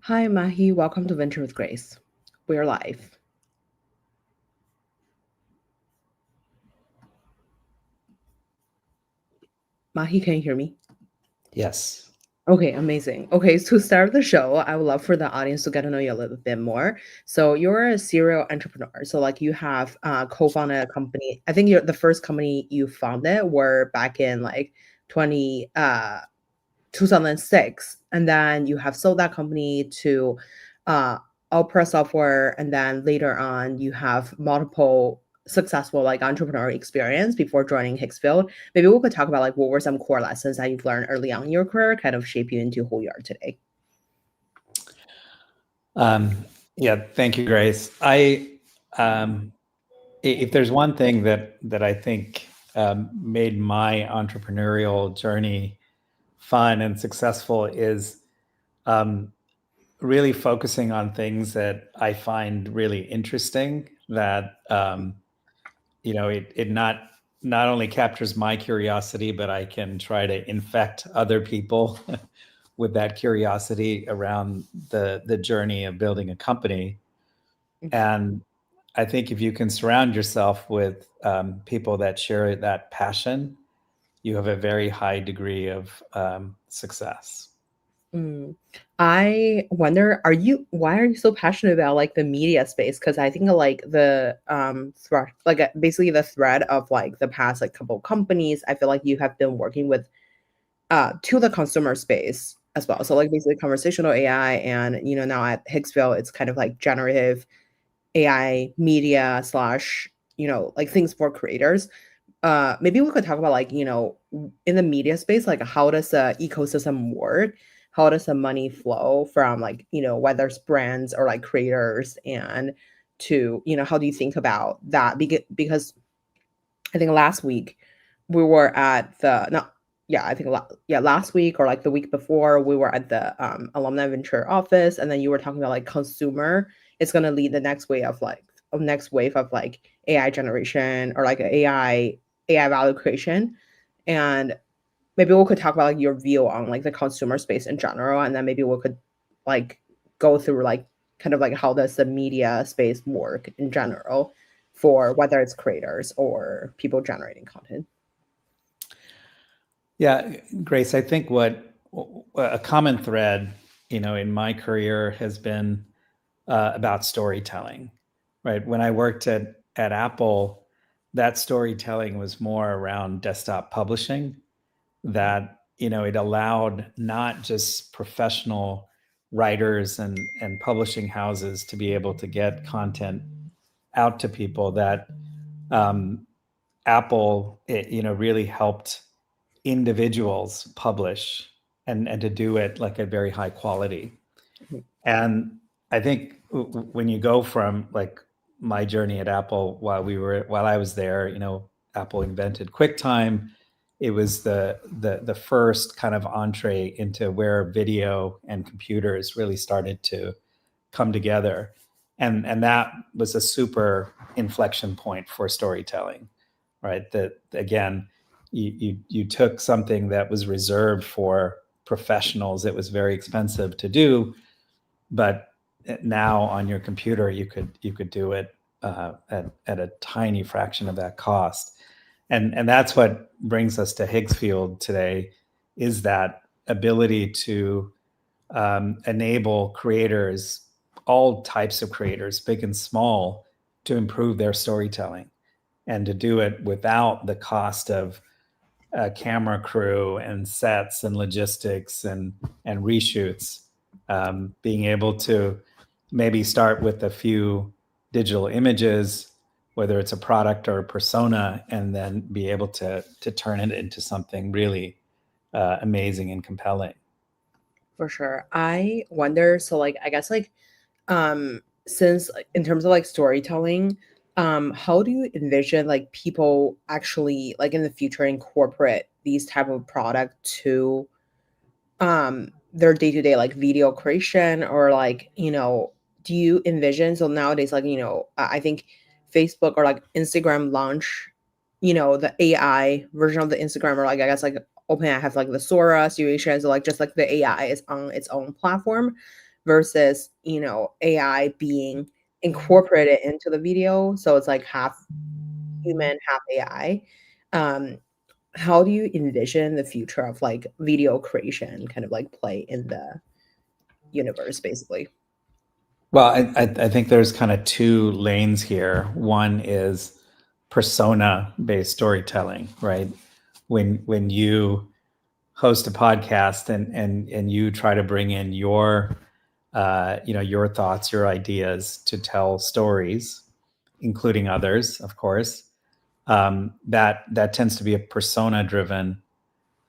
Hi, Mahi. Welcome to Venture with Grace. We're live. Mahi, can you hear me? Yes. Okay, amazing. Okay, to start the show, I would love for the audience to get to know you a little bit more. So you're a serial entrepreneur. So like you have co-founded a company. I think you're the first company you founded were back in like 2006, and then you have sold that company to uh, Opera Software, and then later on you have multiple successful like entrepreneurial experience before joining Higsfield. Maybe we could talk about like what were some core lessons that you've learned early on in your career, kind of shape you into who you are today. Yeah, thank you, Grace. If there's one thing that I think made my entrepreneurial journey fun and successful is really focusing on things that I find really interesting. That it not only captures my curiosity, but I can try to infect other people with that curiosity around the journey of building a company. And I think if you can surround yourself with people that share that passion, you have a very high degree of success. Mm. I wonder, why are you so passionate about like the media space? Because I think like the thread, like basically the thread of like the past like couple companies, I feel like you have been working with to the consumer space as well. So like basically conversational AI, and now at Higgsfield it's kind of like generative AI media slash like things for creators. Maybe we could talk about like in the media space, like how does the ecosystem work, how does the money flow from like whether it's brands or like creators, and to how do you think about that, because I think last week we were at the not yeah, I think last week or like the week before we were at the alumni venture office, and then you were talking about like consumer is going to lead the next wave of like AI generation or like AI value creation. And maybe we could talk about like your view on like the consumer space in general, and then maybe we could like go through like kind of like how does the media space work in general for whether it's creators or people generating content. Yeah, Grace, I think what a common thread, in my career has been about storytelling, right? When I worked at Apple, that storytelling was more around desktop publishing. That it allowed not just professional writers and publishing houses to be able to get content out to people. That um, Apple, really helped individuals publish and to do it like a very high quality. Mhm. And I think when you go from like my journey at Apple, while I was there, Apple invented QuickTime. It was the first kind of entree into where video and computers really started to come together, and that was a super inflection point for storytelling, right? That again, you took something that was reserved for professionals. It was very expensive to do, but now on your computer you could do it at a tiny fraction of that cost. And that's what brings us to Higsfield today, is that ability to enable creators, all types of creators, big and small, to improve their storytelling, and to do it without the cost of a camera crew and sets and logistics and reshoots. Being able to maybe start with a few digital images, whether it's a product or a persona, and then be able to turn it into something really amazing and compelling. For sure. I wonder, so like I guess like since like, in terms of like storytelling, how do you envision like people actually like in the future incorporate these type of product to their day-to-day like video creation, or like do you envision, so nowadays like I think Facebook or like Instagram launch the AI version of the Instagram, or like I guess like OpenAI has like the Sora situation, so like just like the AI is on its own platform. versus, you know, AI being incorporated into the video, so it's like half human, half AI. Um, how do you envision the future of like video creation kind of like play in the universe, basically? Well, I think there's kind of two lanes here. One is persona-based storytelling, right? When you host a podcast and you try to bring in your your thoughts, your ideas to tell stories, including others, of course. That tends to be a persona-driven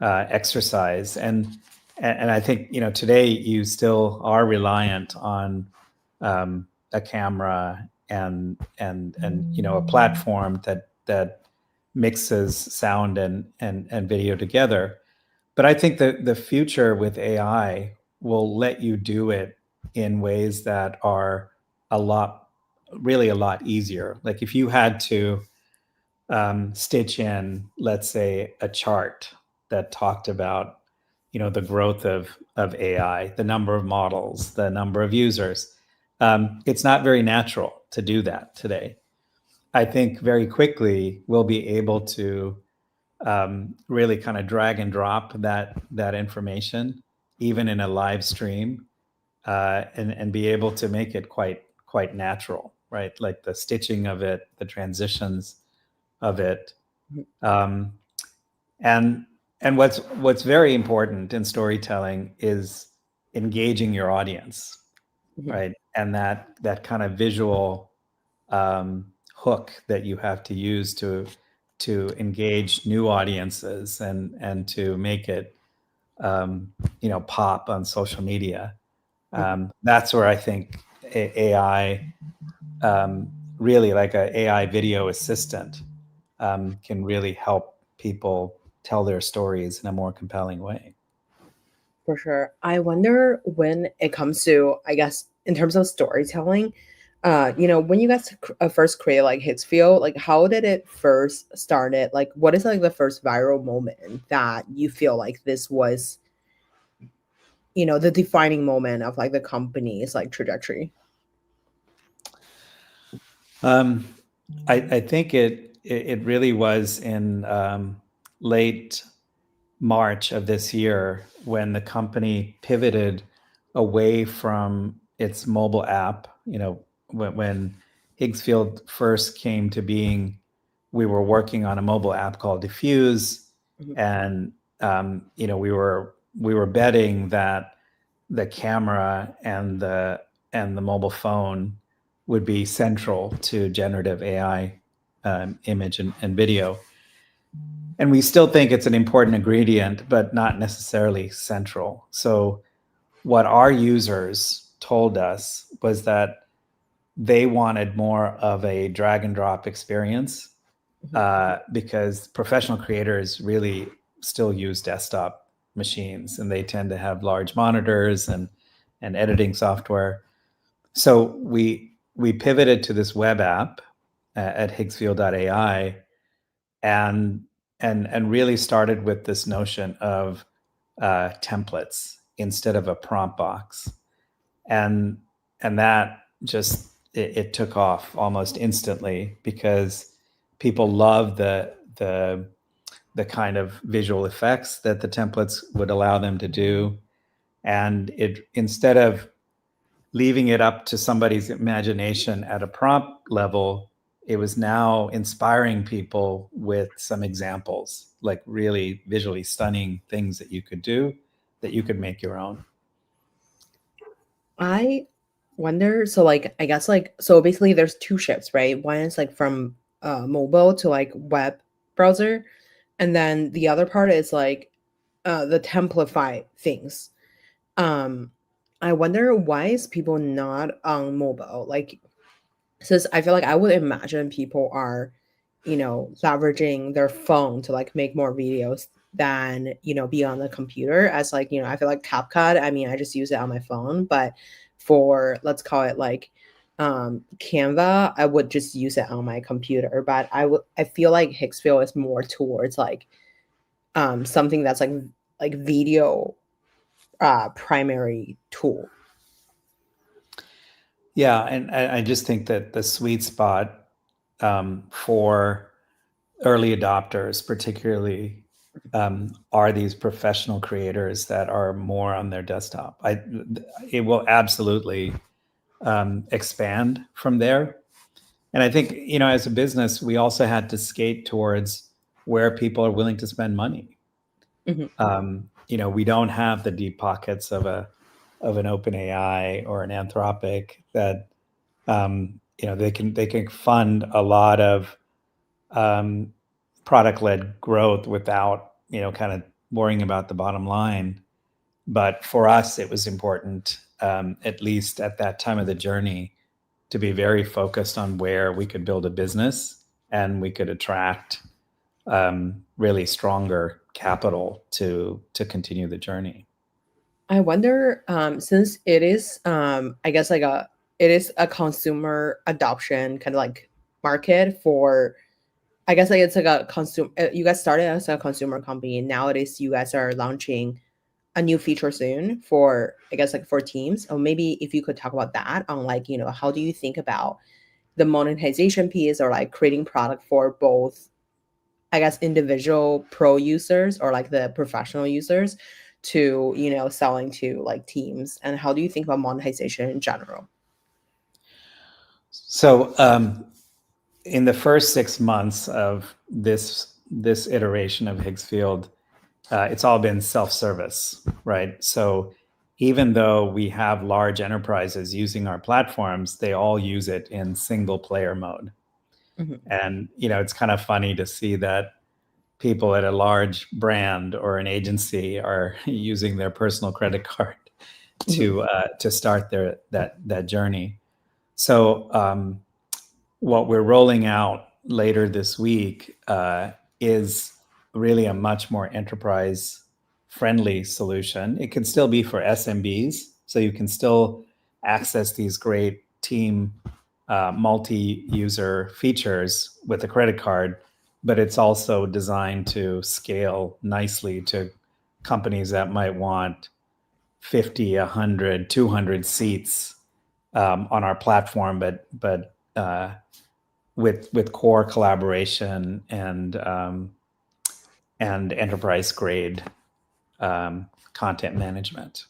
exercise, and I think today you still are reliant on a camera and a platform that mixes sound and video together. But I think that the future with AI will let you do it in ways that are a lot, really a lot easier. Like if you had to stitch in, let's say, a chart that talked about, the growth of AI, the number of models, the number of users. It's not very natural to do that today. I think very quickly we'll be able to really kind of drag and drop that information, even in a live stream, and be able to make it quite natural, right? Like the stitching of it, the transitions of it, Mhm, um, and what's very important in storytelling is engaging your audience, mhm, right? And that kind of visual hook that you have to use to engage new audiences and to make it pop on social media. mhm. That's where I think AI, really like a AI video assistant, can really help people tell their stories in a more compelling way. For sure. I wonder when it comes to, I guess, in terms of storytelling, you know, when you guys first created like Higsfield, like how did it first started? Like, what is like the first viral moment that you feel like this was, you know, the defining moment of like the company's like trajectory? Um, I think it really was in late March of this year when the company pivoted away from its mobile app. When Higgsfield first came to being, we were working on a mobile app called Diffuse, Mhm, and we were betting that the camera and the mobile phone would be central to generative AI, image and video. And we still think it's an important ingredient, but not necessarily central. So, what our users told us was that they wanted more of a drag and drop experience, mhm. because professional creators really still use desktop machines and they tend to have large monitors and editing software. So we pivoted to this web app at Higgsfield AI, and and really started with this notion of templates instead of a prompt box, and that just it took off almost instantly because people love the kind of visual effects that the templates would allow them to do, and it, instead of leaving it up to somebody's imagination at a prompt level, it was now inspiring people with some examples, like really visually stunning things that you could do that you could make your own. I wonder, so like I guess like so basically there's two shifts, right? One is like from mobile to like web browser, and then the other part is like the templify things. Um I wonder why is people not on mobile? Like since I feel like I would imagine people are, you know, leveraging their phone to like make more videos than, you know, be on the computer as like, you know, I feel like CapCut, I mean, I just use it on my phone, but for let's call it like Canva, I would just use it on my computer. But I feel like Higsfield is more towards like something that's like video primary tool. Yeah, and I just think that the sweet spot for early adopters, particularly, are these professional creators that are more on their desktop. It will absolutely expand from there. And I think, as a business, we also had to skate towards where people are willing to spend money. Mhm. We don't have the deep pockets of an OpenAI or an Anthropic that they can fund a lot of um, product led growth without kind of worrying about the bottom line. But for us, it was important, at least at that time of the journey, to be very focused on where we could build a business and we could attract really stronger capital to continue the journey. I wonder, since it is, I guess like it is a consumer adoption kind of like market for, I guess like it's like a consumer. You guys started as a consumer company. Nowadays, you guys are launching a new feature soon for, I guess like for teams. Or maybe if you could talk about that on like, how do you think about the monetization piece or like creating product for both, I guess, individual pro users or like the professional users to, selling to like teams? And how do you think about monetization in general? So in the first 6 months of this iteration of Higsfield, it's all been self-service, right? So even though we have large enterprises using our platforms, they all use it in single player mode. Mhm, And it's kind of funny to see that people at a large brand or an agency are using their personal credit card mhm. to start that journey. So what we're rolling out later this week is really a much more enterprise friendly solution. It can still be for SMBs, so you can still access these great team multi-user features with a credit card, but it's also designed to scale nicely to companies that might want 50, 100, 200 seats on our platform, but with core collaboration and enterprise grade content management.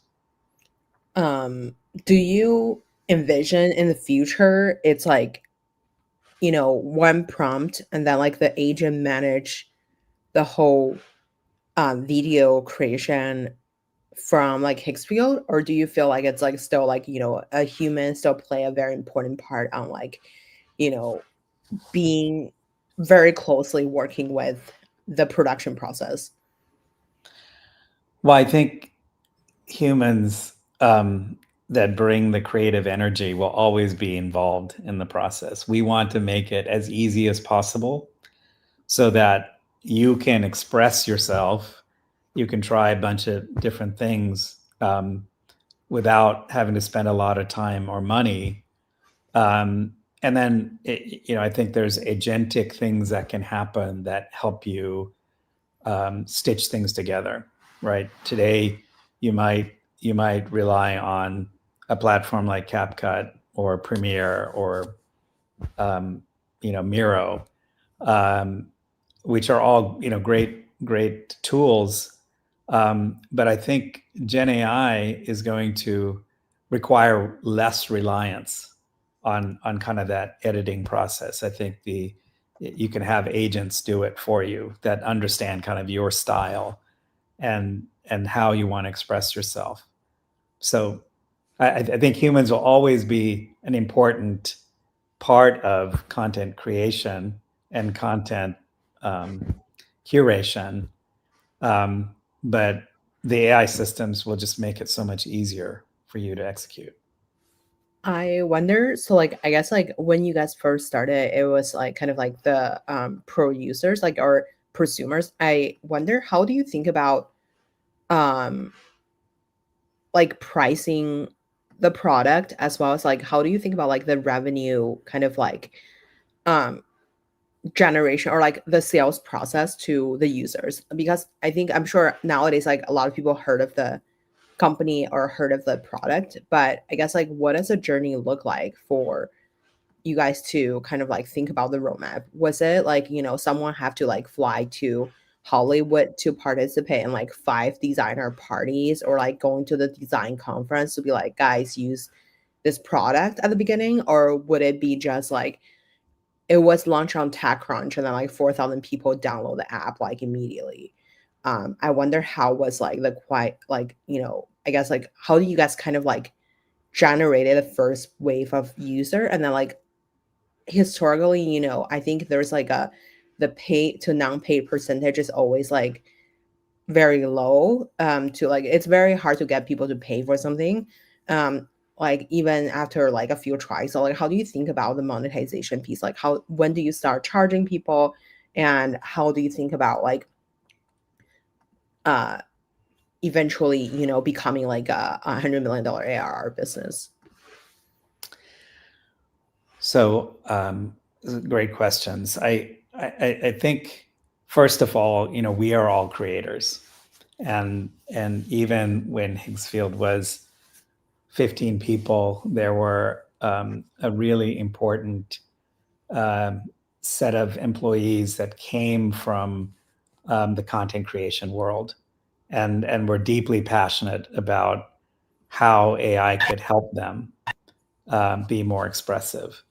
Um, do you envision in the future it's like, one prompt and then like the agent manage the whole video creation from like Higsfield, or do you feel like it's like still like, a human still play a very important part on like, you know, being very closely working with the production process? Well, I think humans that bring the creative energy will always be involved in the process. We want to make it as easy as possible so that you can express yourself. You can try a bunch of different things without having to spend a lot of time or money. And then, I think there's agentic things that can happen that help you stitch things together. Right today, you might rely on a platform like CapCut or Premiere or Miro, um, which are all great tools. But I think Gen AI is going to require less reliance on kind of that editing process. I think the you can have agents do it for you that understand kind of your style and how you want to express yourself. So I think humans will always be an important part of content creation and content um, curation, um, but the AI systems will just make it so much easier for you to execute. I wonder, so like I guess like when you guys first started, it was like kind of like the pro users, like or prosumers. I wonder, how do you think about um like pricing the product, as well as like how do you think about like the revenue kind of like um generation or like the sales process to the users? Because I'm sure nowadays like a lot of people heard of the company or heard of the product, but I guess like what does a journey look like for you guys to kind of like think about the roadmap? Was it like, someone have to like fly to Hollywood to participate in like five designer parties, or like going to the design conference to be like, guys, use this product at the beginning? Or would it be just like it was launched on TechCrunch and then like 4,000 people download the app like immediately? I wonder how was like the quite like, I guess like how do you guys kind of like generated the first wave of user, and then like historically, I think there's like the paid to non-paid percentage is always like very low, to like it's very hard to get people to pay for something, um like even after like a few tries. So like how do you think about the monetization piece? Like how when do you start charging people, and how do you think about like uh eventually, becoming like a $100 million ARR business? So, great questions. I think first of all, we are all creators, and even when Higgsfield was 15 people, there were a really important um, set of employees that came from the content creation world, and were deeply passionate about how AI could help them be more expressive.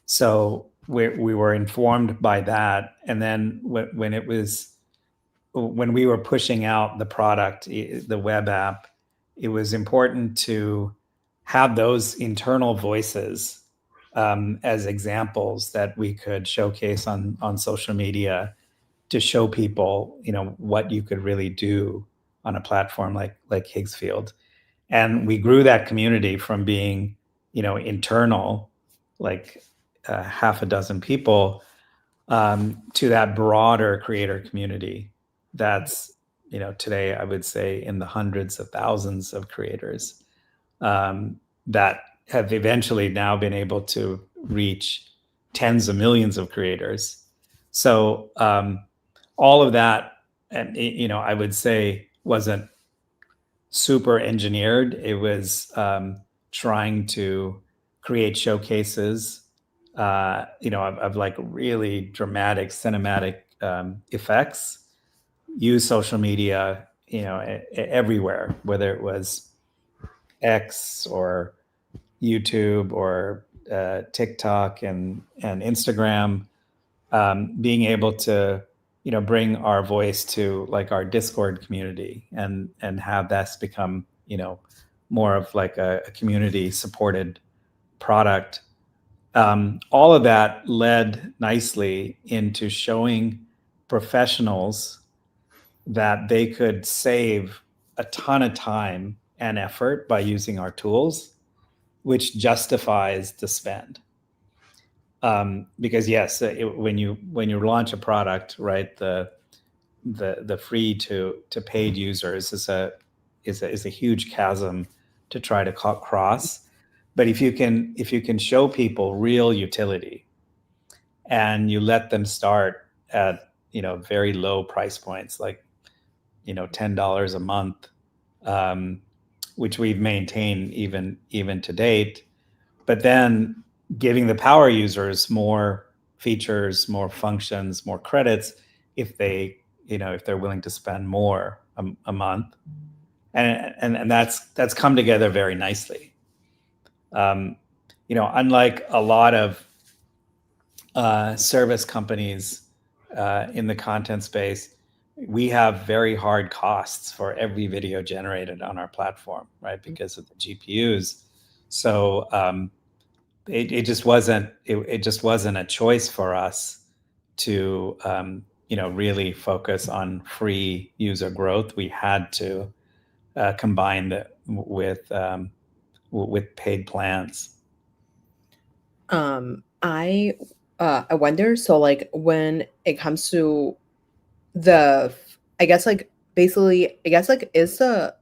So we were informed by that, and then when we were pushing out the product, the web app, it was important to have those internal voices as examples that we could showcase on social media to show people, what you could really do on a platform like Higgsfield. And we grew that community from being, internal, like half a dozen people, to that broader creator community that's, today I would say in the hundreds of thousands of creators that have eventually now been able to reach tens of millions of creators. So all of that, and I would say wasn't super engineered. It was trying to create showcases, of like really dramatic cinematic effects. Use social media, everywhere, whether it was X or YouTube or TikTok and Instagram. Being able to bring our voice to like our Discord community and have that become more of like a community supported product. All of that led nicely into showing professionals that they could save a ton of time and effort by using our tools, which justifies the spend. Because yes, when you launch a product, right, the free to paid users is a huge chasm to try to cross. But if you can show people real utility, and you let them start at very low price points, like $10 a month, um, which we've maintained even to date, but then giving the power users more features, more functions, more credits if they're willing to spend more a month, and that's come together very nicely. Um, Unlike a lot of service companies in the content space, we have very hard costs for every video generated on our platform, right? Because of the GPUs. So it just wasn't a choice for us to really focus on free user growth. We had to combine with paid plans. I wonder, so like when it comes to the I guess like basically I guess like is the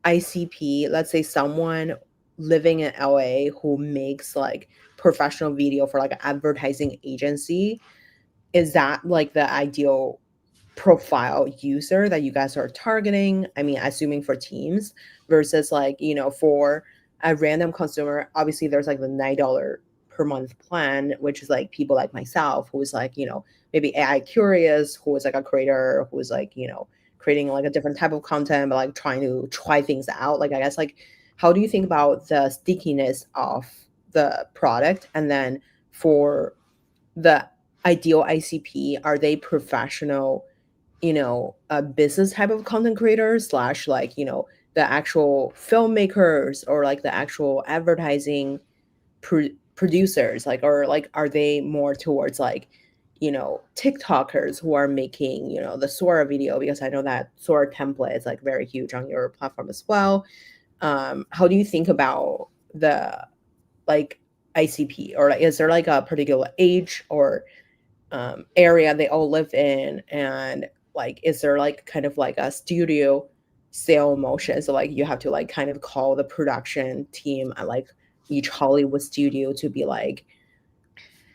ICP, let's say someone living in LA who makes like professional video for like an advertising agency, is that like the ideal profile user that you guys are targeting? I mean, assuming for teams versus like, for a random consumer, obviously there's like the $9 per month plan, which is like people like myself who is like, maybe AI curious, who is like a creator, who is like, creating like a different type of content, but like trying to try things out. Like, I guess, like, how do you think about the stickiness of the product? And then for the ideal ICP, are they professional, a business type of content creator slash like, the actual filmmakers, or like the actual advertising producers, like, or like, are they more towards like, TikTokers who are making, the Sora video? Because I know that Sora template is like very huge on your platform as well. How do you think about the like ICP, or like, is there like a particular age or area they all live in, and like, is there like kind of like a studio sale motion, so like you have to like kind of call the production team at like each Hollywood studio to be like,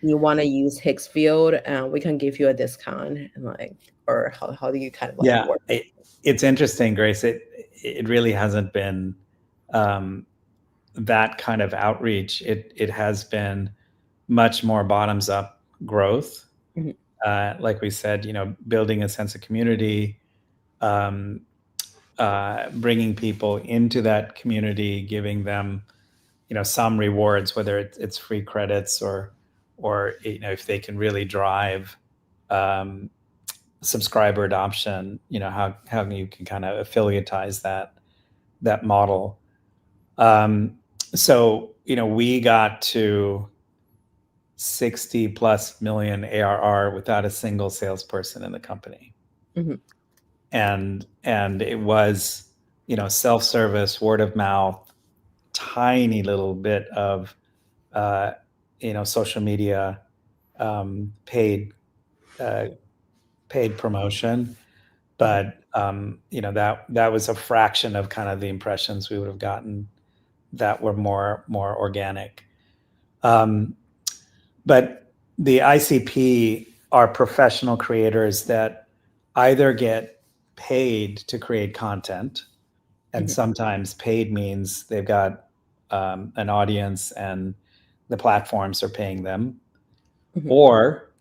you want to use Higsfield and we can give you a discount, and like, or how do you kind of like Yeah, work? it's interesting, Grace. It really hasn't been that kind of outreach. It has been much more bottoms up growth. Mhm, Like we said, building a sense of community, um, bringing people into that community, giving them, some rewards, whether it's free credits or if they can really drive subscriber adoption, how you can kind of affiliatize that model. So we got to 60 plus million ARR without a single salesperson in the company. mhm, And it was, self-service, word of mouth, tiny little bit of uh, social media, paid paid promotion, mhm, but that was a fraction of kind of the impressions we would have gotten that were more organic. Um, but the ICP are professional creators that either get paid to create content, and mhm, sometimes paid means they've got an audience and the platforms are paying them, mhm, or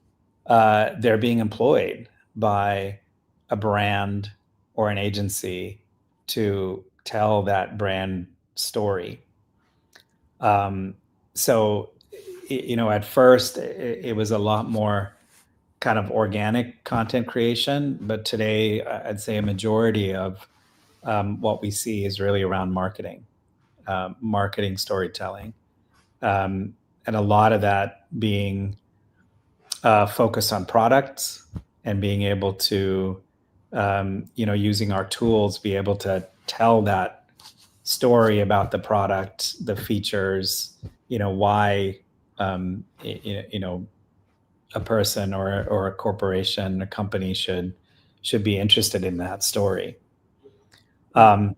they're being employed by a brand or an agency to tell that brand story. Um, so, at first it was a lot more kind of organic content creation, but today I'd say a majority of what we see is really around marketing storytelling, um, and a lot of that being focused on products and being able to, using our tools, be able to tell that story about the product, the features, why, a person or a corporation, a company should be interested in that story. mhm, Um,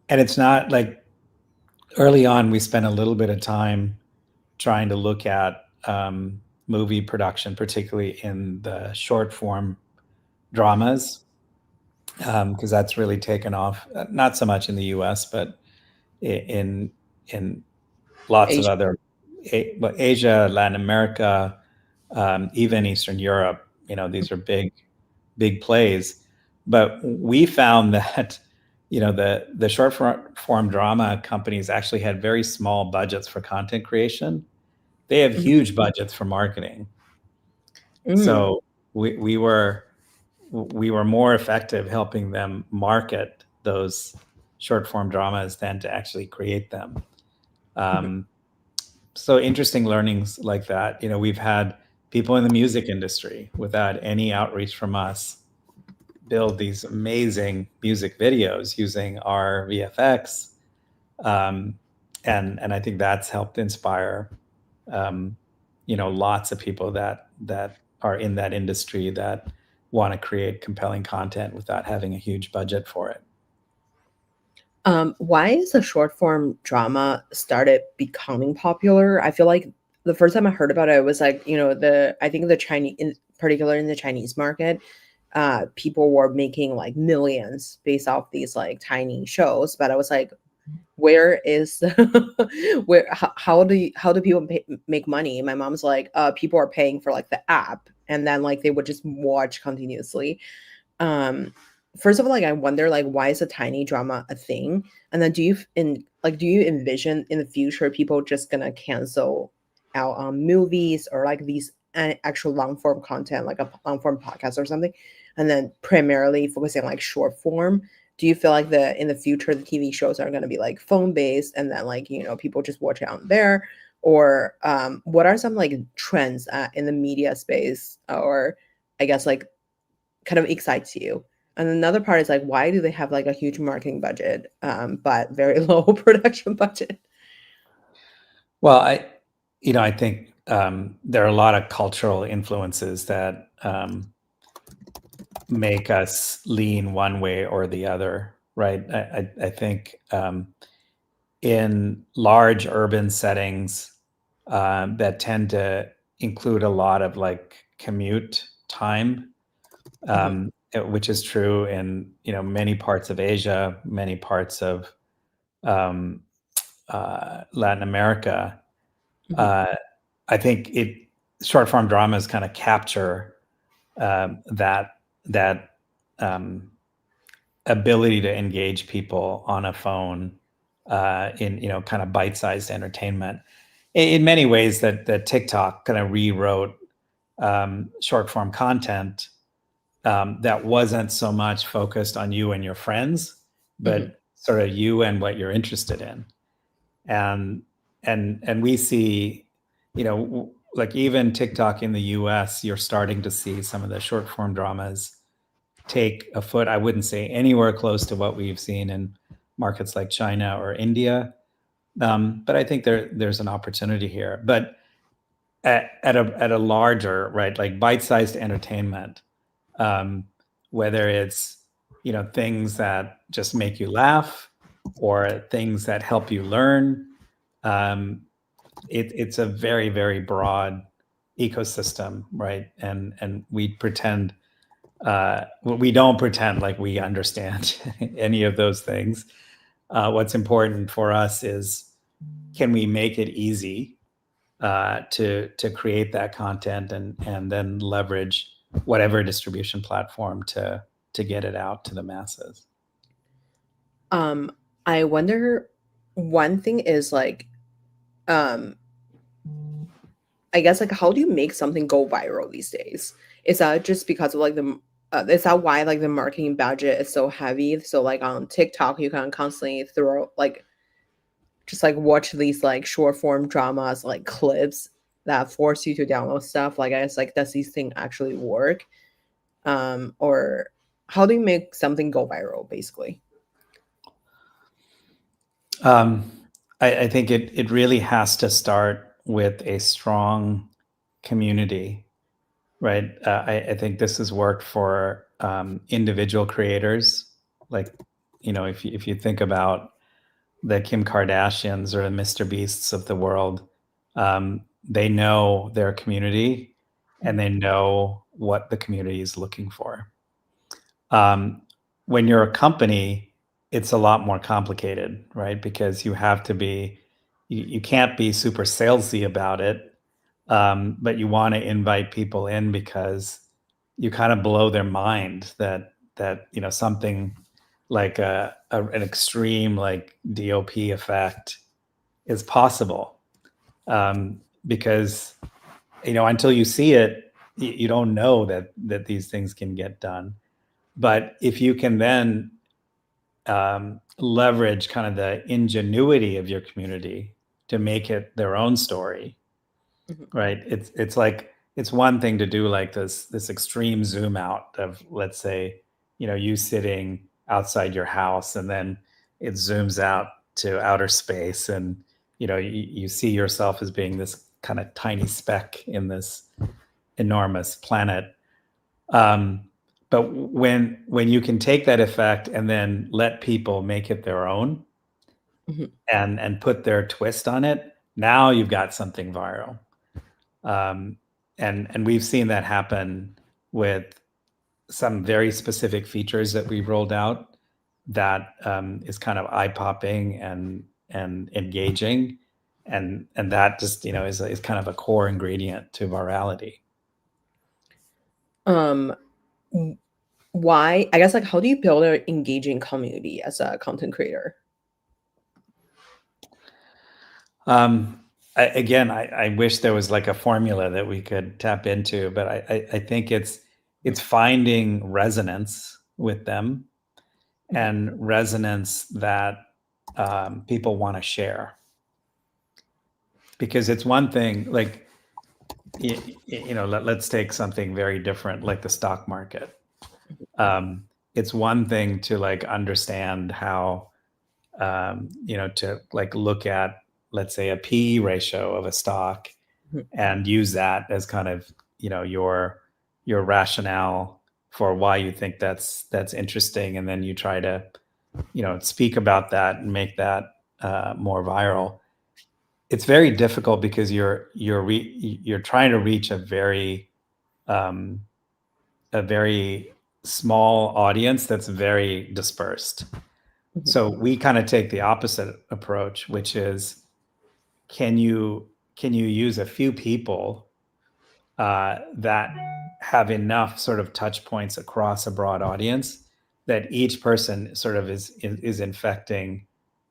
and it's not like early on we spent a little bit of time trying to look at movie production, particularly in the short form dramas, because that's really taken off. Not so much in the U.S., but in lots of Asia. other Asia, Latin America, even Eastern Europe. These are big plays. But we found that the short form drama companies actually had very small budgets for content creation. They have Mhm, huge budgets for marketing. mm, So we were more effective helping them market those short form dramas than to actually create them. mhm, Um, so interesting learnings like that. We've had people in the music industry without any outreach from us build these amazing music videos using our VFX, um, and I think that's helped inspire um, lots of people that are in that industry that want to create compelling content without having a huge budget for it. Why is the short form drama started becoming popular? I feel like the first time I heard about it was like, I think the Chinese, in particular in the Chinese market, people were making like millions based off these like tiny shows. But I was like, where is where how do people make money? My mom's like, people are paying for like the app, and then like they would just watch continuously. um First of all, like I wonder like why is a tiny drama a thing, and then do you envision in the future people just gonna cancel out on movies or like these actual long form content, like a long form podcast or something, and then primarily focusing on like short form? Do you feel like the in the future the TV shows are going to be like phone based, and then like people just watch it out there? Or what are some like trends in the media space, or I guess like kind of excites you? And another part is like, why do they have like a huge marketing budget, but very low production budget? Well, I think there are a lot of cultural influences that make us lean one way or the other, right? I think in large urban settings that tend to include a lot of like commute time, Mhm, which is true in many parts of Asia, many parts of um, Latin America. mhm, Uh, I think short form dramas kind of capture that um, ability to engage people on a phone in kind of bite sized entertainment. In many ways, that TikTok kind of rewrote short form content that wasn't so much focused on you and your friends, mhm, but sort of you and what you're interested in. And we see, like even TikTok in the US, you're starting to see some of the short form dramas take a foot. I wouldn't say anywhere close to what we've seen in markets like China or India, but I think there's an opportunity here. But at a larger, right, like bite-sized entertainment, um, whether it's things that just make you laugh or things that help you learn, um, it's a very, very broad ecosystem, right? And we don't pretend like we understand any of those things. What's important for us is, can we make it easy to create that content and then leverage whatever distribution platform to get it out to the masses. um I wonder, one thing is like, um I guess like how do you make something go viral these days? Is that just because of like is that why like the marketing budget is so heavy? So like on TikTok you can constantly throw like just like watch these like short form dramas, like clips that force you to download stuff. Like I guess like does these things actually work? Or how do you make something go viral basically? Um, I think it really has to start with a strong community, right? I think this has worked for individual creators. Like, if you think about the Kim Kardashians or the Mr. Beasts of the world, they know their community and they know what the community is looking for. Um, when you're a company, it's a lot more complicated, right? Because you can't be super salesy about it, but you want to invite people in because you kind of blow their mind that something like an extreme like DOP effect is possible. Because until you see it, you don't know that these things can get done. But if you can then leverage kind of the ingenuity of your community to make it their own story, Mhm, right? It's like, it's one thing to do like this extreme zoom out of, let's say, you sitting outside your house, and then it zooms out to outer space, and you see yourself as being this kind of tiny speck in this enormous planet. Um, but when you can take that effect and then let people make it their own mhm, and put their twist on it, now you've got something viral. Um, and we've seen that happen with some very specific features that we've rolled out that is kind of eye-popping and engaging, and that just is kind of a core ingredient to virality. Um, why? I guess like how do you build an engaging community as a content creator? Again, I wish there was like a formula that we could tap into, but I think it's finding resonance with them, and resonance that people want to share. Because it's one thing, like, let's take something very different, like the stock market. It's one thing to like understand how, to like look at, let's say, a P/E ratio of a stock Mhm, and use that as kind of, your rationale for why you think that's interesting, and then you try to, speak about that and make that more viral. It's very difficult because you're trying to reach um, a very small audience that's very dispersed. mhm, So we kind of take the opposite approach, which is, can you use a few people that have enough sort of touch points across a broad audience that each person sort of is infecting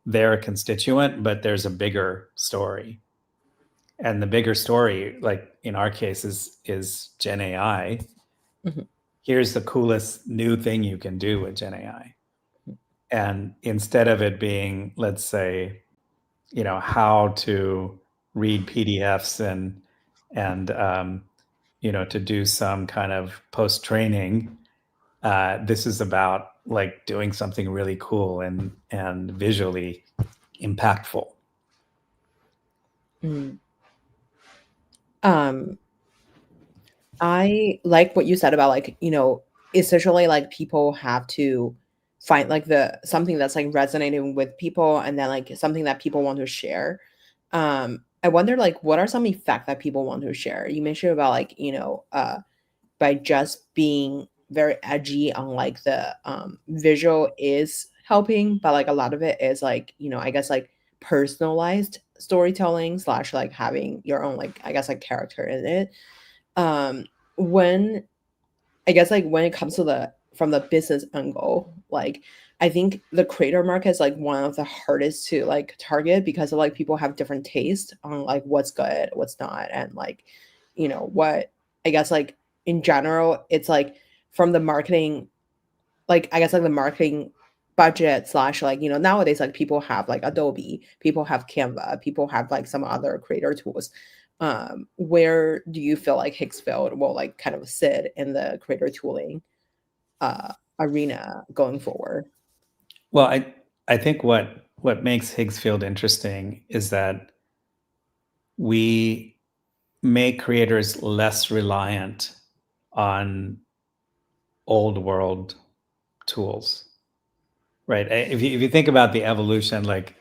their constituent, but there's a bigger story. And the bigger story, like in our case, is Gen AI. mhm, Here's the coolest new thing you can do with Gen AI. And instead of it being, let's say, how to read PDFs and to do some kind of post training, this is about like doing something really cool and visually impactful. mhm. Um, I like what you said about like, essentially like people have to find like the something that's like resonating with people and then like something that people want to share. I wonder like what are some effect that people want to share? You mentioned about like, by just being very edgy on like the visual is helping, but like a lot of it is like, I guess like personalized storytelling slash like having your own like I guess like character in it. When I guess like when it comes to the from the business angle, like I think the creator market is like one of the hardest to like target because of like people have different taste on like what's good, what's not, and like what I guess like in general, it's like from the marketing, like I guess like the marketing budget slash like nowadays like people have like Adobe, people have Canva, people have like some other creator tools. Where do you feel like Higsfield will like kind of sit in the creator tooling arena going forward? Well, I think what makes Higgsfield interesting is that we make creators less reliant on old world tools, right? If you think about the evolution, like,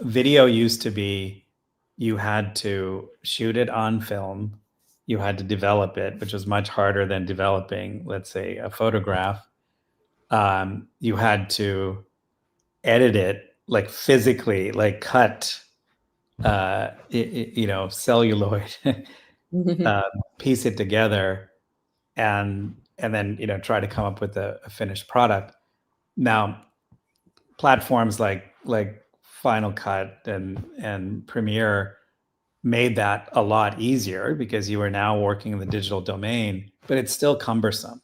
video used to be, you had to shoot it on film, you had to develop it, which was much harder than developing, let's say, a photograph. You had to edit it, like physically, like cut, celluloid, uh, piece it together, and then try to come up with a finished product. Now, platforms like Final Cut and Premiere made that a lot easier because you are now working in the digital domain, but it's still cumbersome,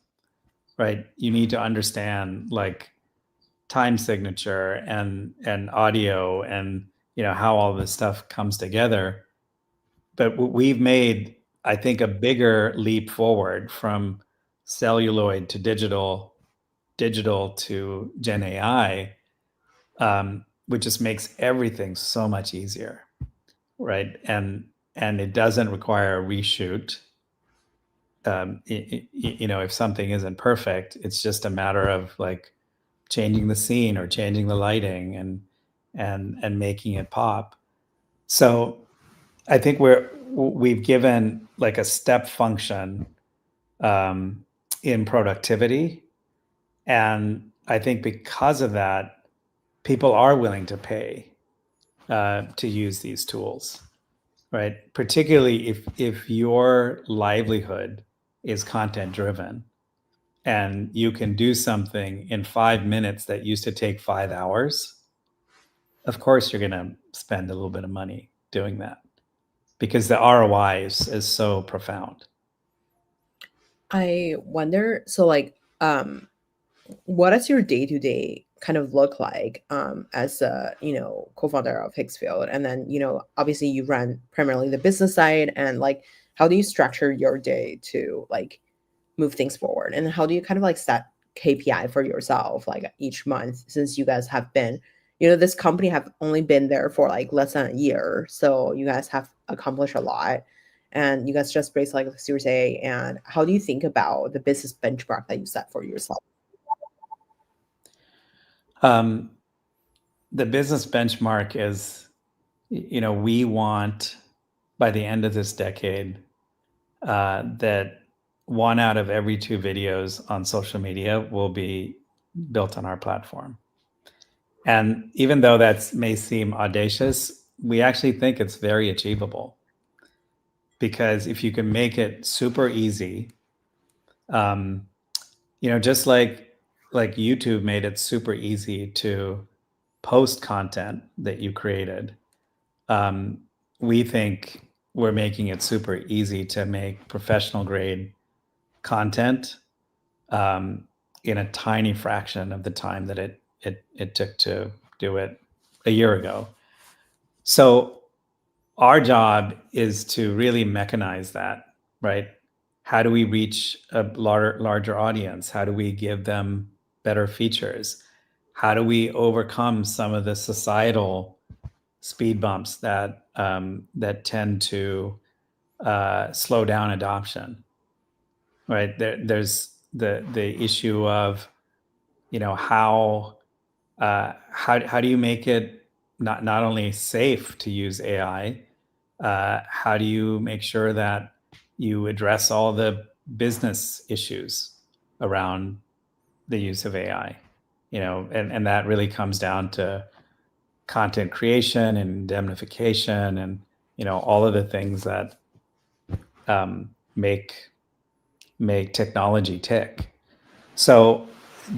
right? You need to understand like time signature and audio and how all this stuff comes together. But we've made, I think, a bigger leap forward from celluloid to digital to Gen AI, which just makes everything so much easier, right? And it doesn't require a reshoot. If something isn't perfect, it's just a matter of like changing the scene or changing the lighting and making it pop. So I think we've given like a step function, um, in productivity. And I think because of that, people are willing to pay to use these tools, right? Particularly if your livelihood is content driven and you can do something in 5 minutes that used to take 5 hours, of course you're going to spend a little bit of money doing that because the ROI is so profound. I wonder, so like, what does your day to day kind of look like as a co-founder of Higsfield? And then obviously you run primarily the business side, and like how do you structure your day to like move things forward, and how do you kind of like set KPI for yourself like each month, since you guys have been this company have only been there for like less than a year, so you guys have accomplished a lot, and you guys just raised like Series A, and how do you think about the business benchmark that you set for yourself? Um, the business benchmark is, we want by the end of this decade that 1 out of every 2 videos on social media will be built on our platform. And even though that may seem audacious, we actually think it's very achievable, because if you can make it super easy, um, just like YouTube made it super easy to post content that you created, um, we think we're making it super easy to make professional grade content um, in a tiny fraction of the time that it took to do it a year ago. So our job is to really mechanize that, right? How do we reach a larger audience? How do we give them better features? How do we overcome some of the societal speed bumps that tend to slow down adoption? Right? There's the issue of how do you make it not only safe to use AI, how do you make sure that you address all the business issues around the use of AI? And that really comes down to content creation and indemnification and all of the things that um, make technology tick. So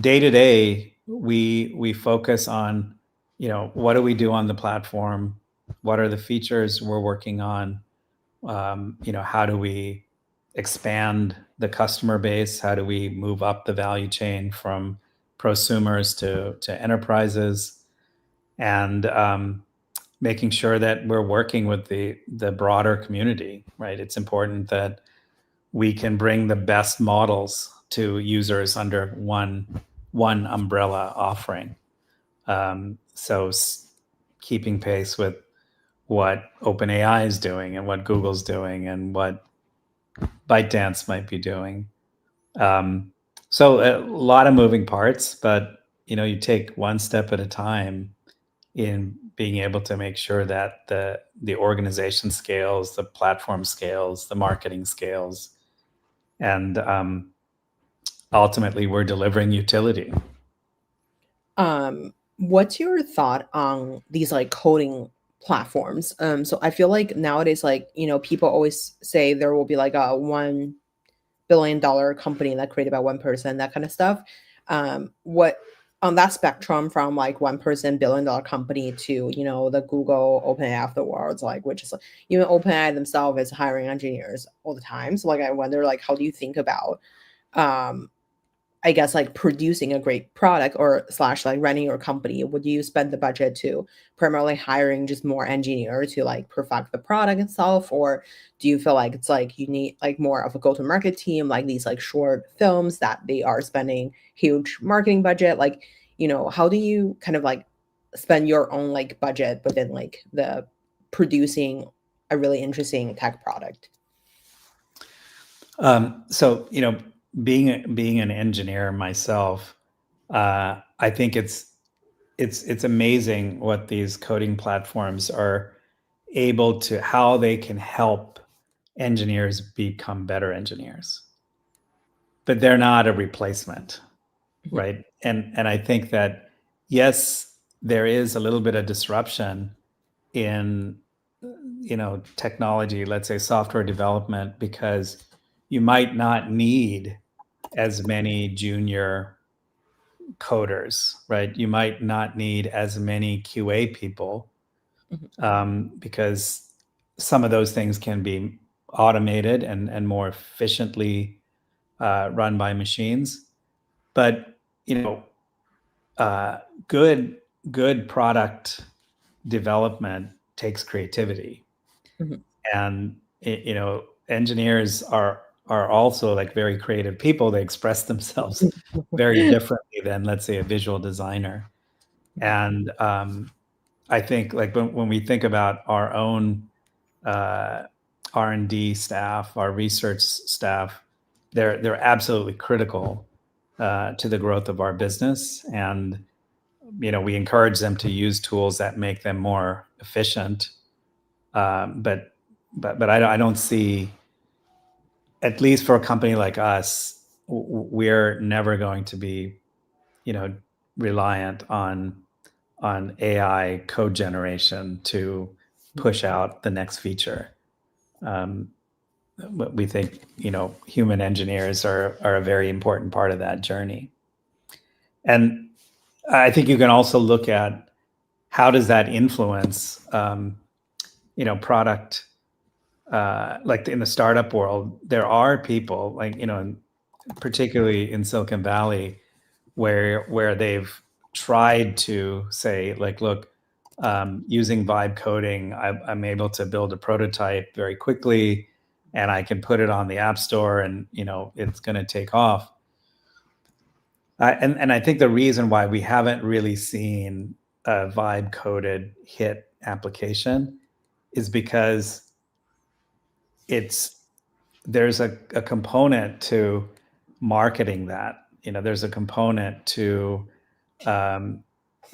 day to day, we focus on, what do we do on the platform? What are the features we're working on? How do we expand the customer base? How do we move up the value chain from prosumers to enterprises? And making sure that we're working with the broader community, right? It's important that we can bring the best models to users under one umbrella offering. So keeping pace with what OpenAI is doing and what Google's doing and what ByteDance might be doing. So a lot of moving parts, but you take one step at a time in being able to make sure that the organization scales, the platform scales, the marketing scales, and ultimately we're delivering utility. What's your thought on these like coding platforms? So I feel like nowadays, like, people always say there will be like a $1 billion company that created by one person, that kind of stuff. What on that spectrum from like one person $1 billion company to, the Google, OpenAI of the world, like, which is like, even OpenAI themselves is hiring engineers all the time. So like I wonder, like, how do you think about um I guess like producing a great product, or slash like running your company? Would you spend the budget to primarily hiring just more engineers to like perfect the product itself? Or do you feel like it's like you need like more of a go-to-market team, like these like short films that they are spending huge marketing budget? Like, how do you kind of like spend your own like budget within like the producing a really interesting tech product? So being an engineer myself, I think it's amazing what these coding platforms are able to, how they can help engineers become better engineers. but they're not a replacement, Mhm, right? And I think that yes, there is a little bit of disruption in technology, let's say software development, because you might not need as many junior coders, right? You might not need as many QA people, mhm, because some of those things can be automated and more efficiently run by machines. But you know, uh, good good product development takes creativity, mhm. and engineers are also like very creative people. They express themselves very differently than, let's say, a visual designer. And I think like when we think about our own uh, R&D staff, our research staff, they're absolutely critical to the growth of our business. And we encourage them to use tools that make them more efficient. But I don't see, at least for a company like us, we're never going to be reliant on AI code generation to push out the next feature. Um, but we think human engineers are a very important part of that journey. And I think you can also look at how does that influence product. Like in the startup world, there are people like particularly in Silicon Valley, where they've tried to say like, look, using vibe coding, I'm able to build a prototype very quickly, and I can put it on the app store, and it's going to take off. And I think the reason why we haven't really seen a vibe coded hit application is because it's there's a component to marketing that. There's a component um,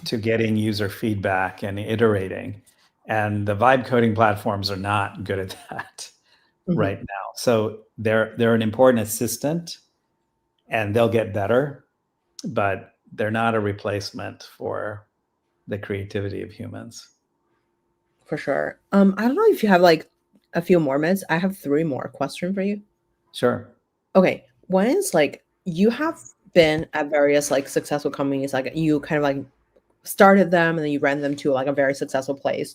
to getting user feedback and iterating, and the vibe coding platforms are not good at that Mhm, right now. So they're an important assistant, and they'll get better, but they're not a replacement for the creativity of humans. for sure. I don't know if you have like a few more minutes. I have three more questions for you. Sure. Okay, one is like you have been at various like successful companies, like you kind of like started them and then you ran them to like a very successful place.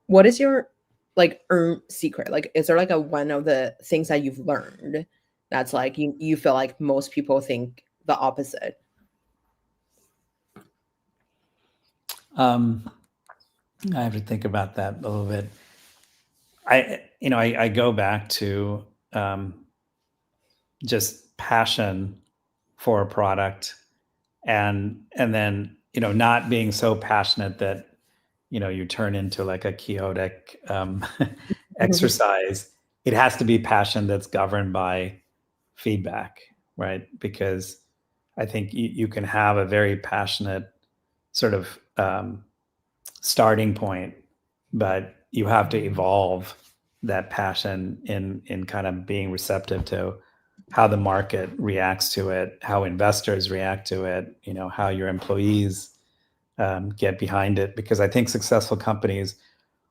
What is your like secret? Like, is there like a one of the things that you've learned that's like you feel like most people think the opposite? um, I have to think about that a little bit. I go back to just passion for a product, and then not being so passionate that you turn into like a chaotic exercise. It has to be passion that's governed by feedback, right? Because I think you can have a very passionate sort of starting point, but you have to evolve that passion in kind of being receptive to how the market reacts to it, how investors react to it, how your employees get behind it. Because I think successful companies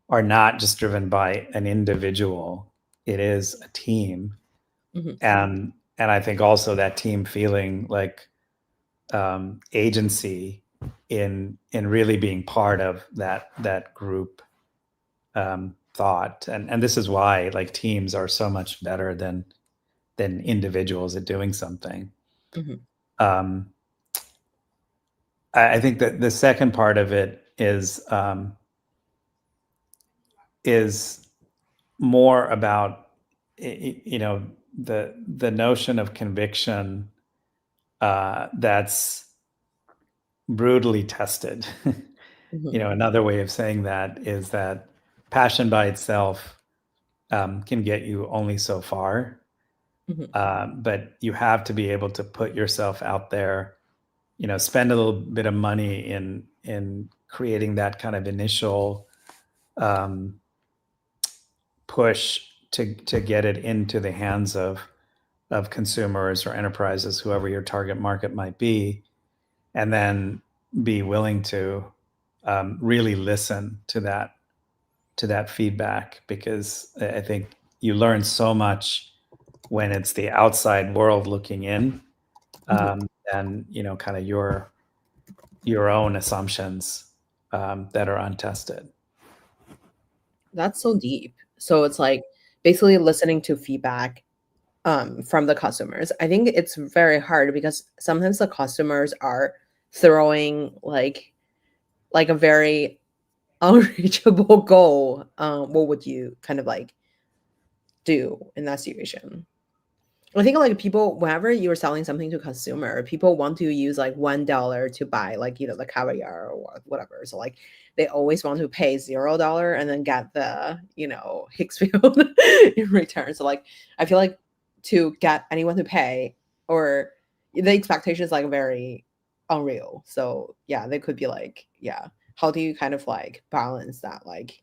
are not just driven by an individual; it is a team, Mhm, and I think also that team feeling like agency in really being part of that group thought. And this is why like teams are so much better than individuals at doing something. mhm, um, I think that the second part of it is more about the notion of conviction that's brutally tested. mhm, Another way of saying that is that passion by itself can get you only so far, mhm, but you have to be able to put yourself out there. Spend a little bit of money in creating that kind of initial um, push to get it into the hands of of consumers or enterprises, whoever your target market might be, and then be willing to really listen to that feedback, because I think you learn so much when it's the outside world looking in, Mhm. and kind of your own assumptions that are untested. That's so deep. So it's like basically listening to feedback from the customers. I think it's very hard because sometimes the customers are throwing like a very unreachable goal. What would you kind of like do in that situation? I think like people, whenever you're selling something to consumer, people want to use like $1 to buy like the caviar or whatever. So like they always want to pay $0 and then get the Higsfield in return. So like I feel like to get anyone to pay or the expectation is like very unreal. So yeah, they could be like, yeah, how do you kind of like balance that? Like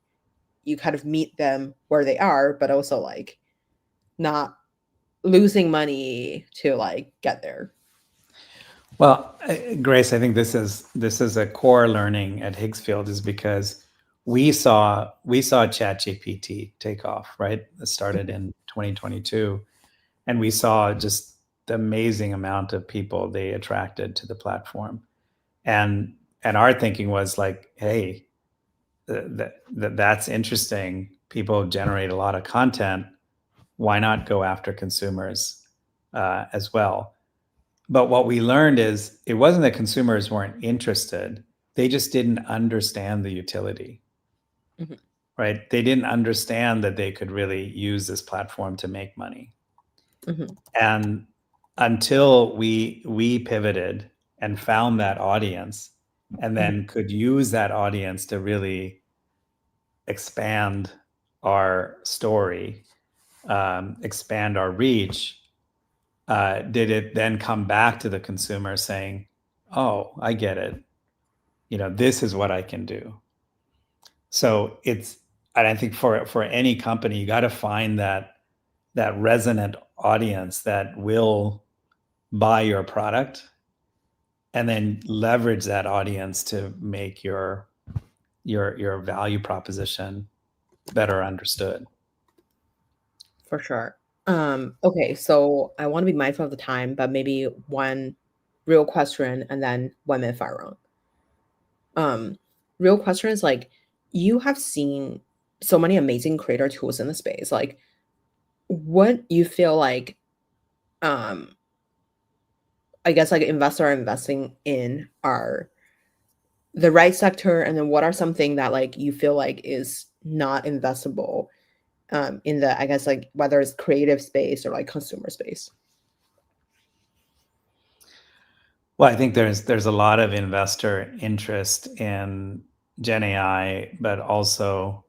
you kind of meet them where they are, but also like not losing money to like get there. Well, Grace, I think this is a core learning at Higgsfield, is because we saw ChatGPT take off, right? It started Mhm, in 2022, and we saw just the amazing amount of people they attracted to the platform. And our thinking was like, hey, that's interesting. People generate a lot of content. Why not go after consumers as well? But what we learned is it wasn't that consumers weren't interested, they just didn't understand the utility, mhm, right? They didn't understand that they could really use this platform to make money. mhm, And until we pivoted and found that audience, and mhm. then could use that audience to really expand our story, expand our reach, did it then come back to the consumer saying, "Oh, I get it. This is what I can do." So and I think for any company, you got to find that resonant audience that will buy your product, and then leverage that audience to make your value proposition better understood. For sure. Okay, so I want to be mindful of the time, but maybe one real question and then 1 minute fire round. Um, Real question is like you have seen so many amazing creator tools in the space. Like what you feel like um I guess like investors are investing in are the right sector, and then what are something that like you feel like is not investable in the I guess like whether it's creative space or like consumer space. Well, I think there's a lot of investor interest in Gen AI, but also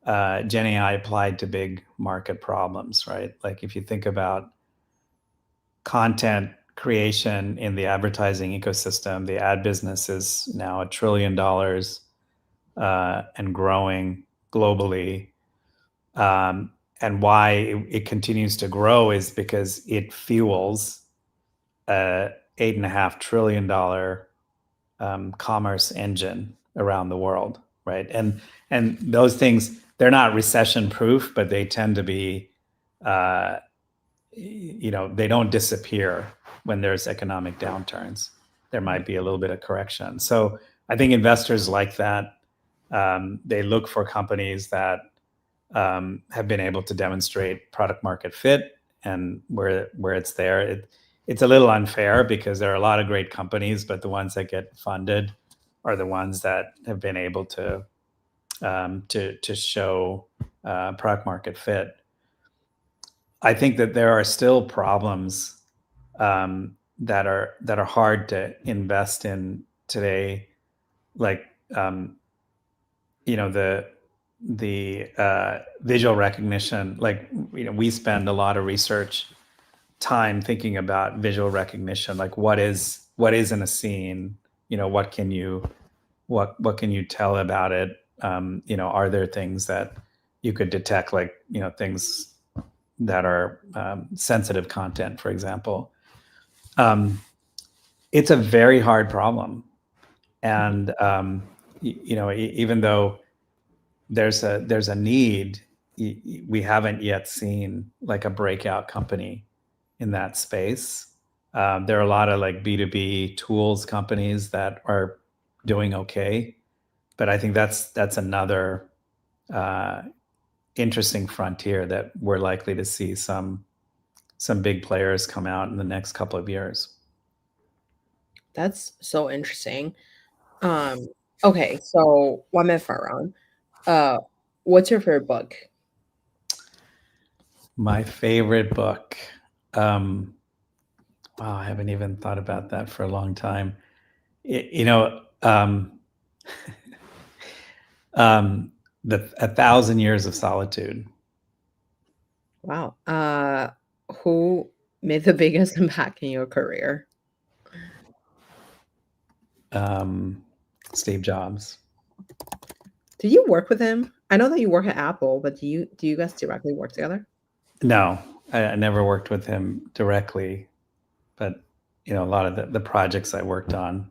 Gen AI applied to big market problems, right? Like if you think about content creation in the advertising ecosystem, the ad business is now $1 trillion and growing globally. And why it continues to grow is because it fuels a $8.5 trillion commerce engine around the world, right? And those things, they're not recession proof, but they tend to be, uh, they don't disappear when there's economic downturns. There Mhm, might be a little bit of correction. So I think investors like that. They look for companies that have been able to demonstrate product market fit, and where it's there. It's a little unfair because there are a lot of great companies, but the ones that get funded are the ones that have been able to show product market fit. I think that there are still problems that are hard to invest in today, like the visual recognition. Like we spend a lot of research time thinking about visual recognition, like what is in a scene. What can you tell about it? Are there things that you could detect, like things that are sensitive content, for example. It's a very hard problem, and even though there's a need, we haven't yet seen like a breakout company in that space. There are a lot of like B2B tools companies that are doing okay, but I think that's another interesting frontier that we're likely to see some big players come out in the next couple of years. That's so interesting. Um, okay, so 1 minute for round. Uh, what's your favorite book? My favorite book. Um, wow, I haven't even thought about that for a long time. It, you know, the 1,000 Years of Solitude. Wow. Who made the biggest impact in your career? Um, Steve Jobs. Did you work with him? I know that you work at Apple, but do you guys directly work together? No, I never worked with him directly, but a lot of the projects I worked on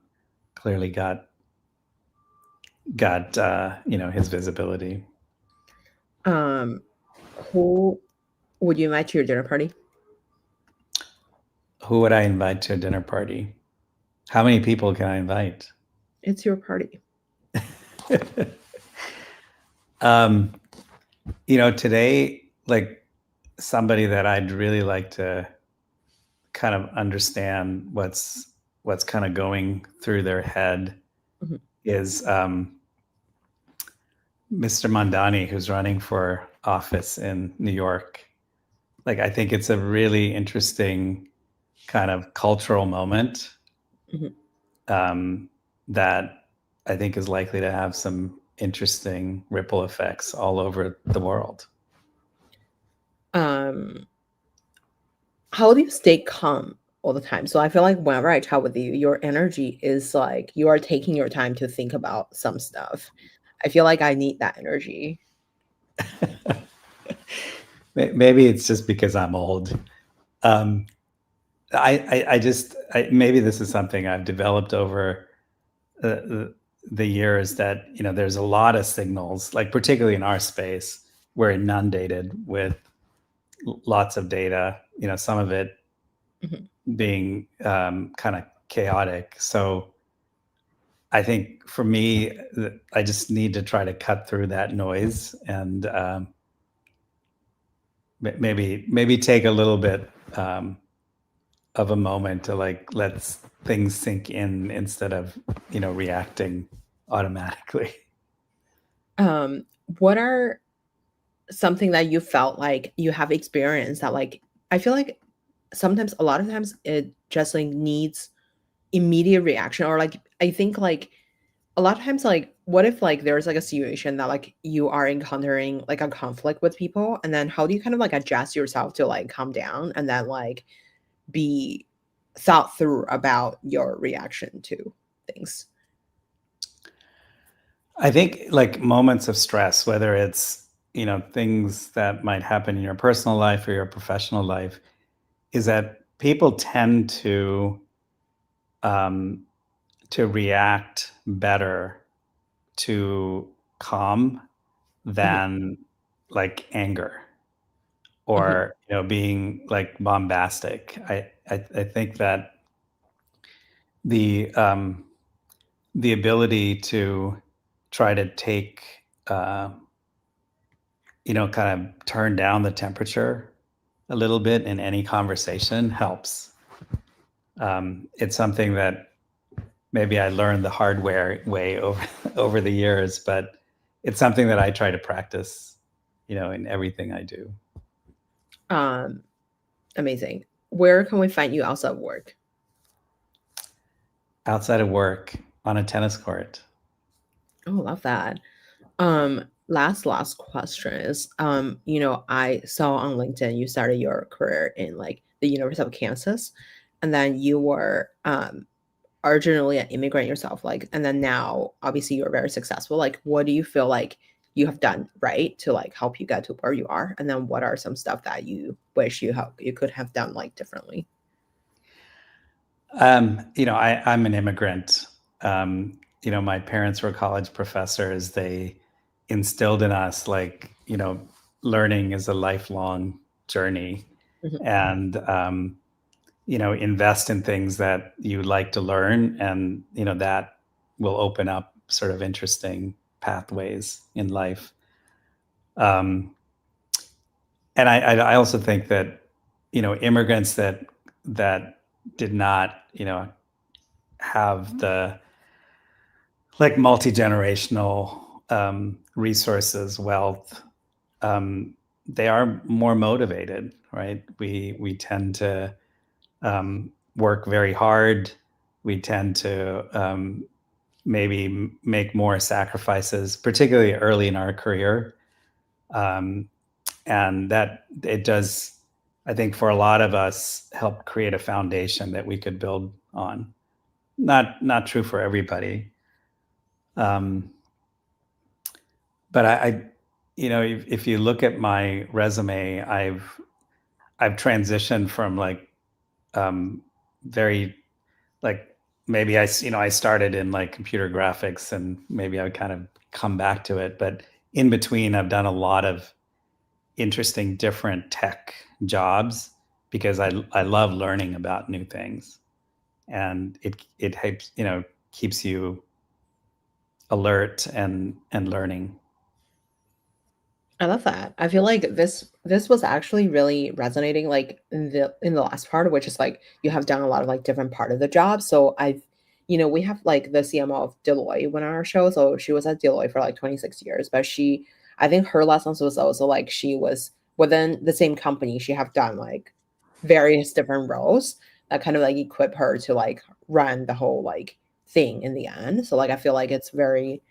clearly got his visibility. Um, who would you invite to your dinner party? Who would I invite to a dinner party? How many people can I invite? It's your party. um, today, like somebody that I'd really like to kind of understand what's kind of going through their head Mhm. is Mr. Mandani, who's running for office in New York. Like, I think it's a really interesting kind of cultural moment Mhm. that I think is likely to have some interesting ripple effects all over the world. Um, how do you stay calm all the time? So I feel like whenever I chat with you, your energy is like you are taking your time to think about some stuff. I feel like I need that energy. Maybe it's just because I'm old. Um, I just maybe this is something I've developed over the years, that there's a lot of signals, like particularly in our space, we're inundated with lots of data. Some of it Mhm. being kind of chaotic. So I think for me, I just need to try to cut through that noise and maybe take a little bit of a moment to like let things sink in instead of reacting automatically. Um, what are something that you felt like you have experienced that like I feel like sometimes a lot of times it just like needs immediate reaction or like I think like a lot of times like what if like there's like a situation that like you are encountering like a conflict with people and then how do you kind of like adjust yourself to like calm down and then like be thought through about your reaction to things? I think like moments of stress, whether it's things that might happen in your personal life or your professional life, is that people tend um, to react better to calm Mhm, than like anger mhm, or being like bombastic. I think that the the ability to try to take kind of turn down the temperature a little bit in any conversation helps. It's something that maybe I learned the way over over the years, but it's something that I try to practice, in everything I do. um, amazing. Where can we find you outside of work? Outside of work, on a tennis court. Oh, love that. Last question is, I saw on LinkedIn you started your career in like the University of Kansas, and then you were originally an immigrant yourself, like, and then now obviously you're very successful. Like, what do you feel like you have done right to like help you get to where you are, and then what are some stuff that you wish you could have done like differently? I'm an immigrant. My parents were college professors. They instilled in us like, learning is a lifelong journey, Mhm. and invest in things that you like to learn, and that will open up sort of interesting pathways in life. Um, and I also think that immigrants that did not have the like multi-generational resources, wealth, um, they are more motivated, right? We tend to work very hard. We tend to maybe make more sacrifices, particularly early in our career, um, and that it does, I think, for a lot of us, help create a foundation that we could build on. Not true for everybody. Um, but if you look at my resume, I've transitioned from like very like maybe I started in like computer graphics, and maybe I would kind of come back to it, but in between I've done a lot of interesting different tech jobs because I love learning about new things, and it helps, keeps you alert and learning. I love that. I feel like this was actually really resonating like in the last part, which is like you have done a lot of like different part of the job. So we have like the CMO of Deloitte went on our show. So she was at Deloitte for like 26 years, but I think her lessons was also like she was within the same company. She have done like various different roles that kind of like equip her to like run the whole like thing in the end. So like I feel like it's very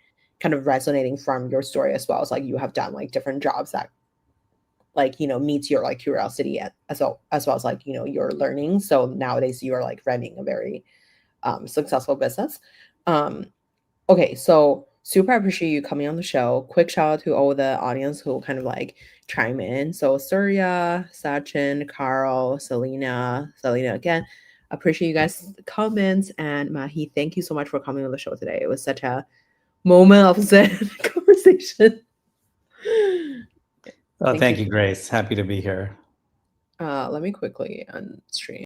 kind of resonating from your story as well as like you have done like different jobs that like meets your like curiosity as well as like your learning. So nowadays you are like running a very successful business. um okay, so super appreciate you coming on the show. Quick shout out to all the audience who kind of like chime in. So Surya, Sachin, Carl, Selena again, appreciate you guys comments. And Mahi, thank you so much for coming on the show today. It was such a moment of Zen conversation. Oh, Thank thank you. you, Grace. Happy to be here. Let me quickly unstream.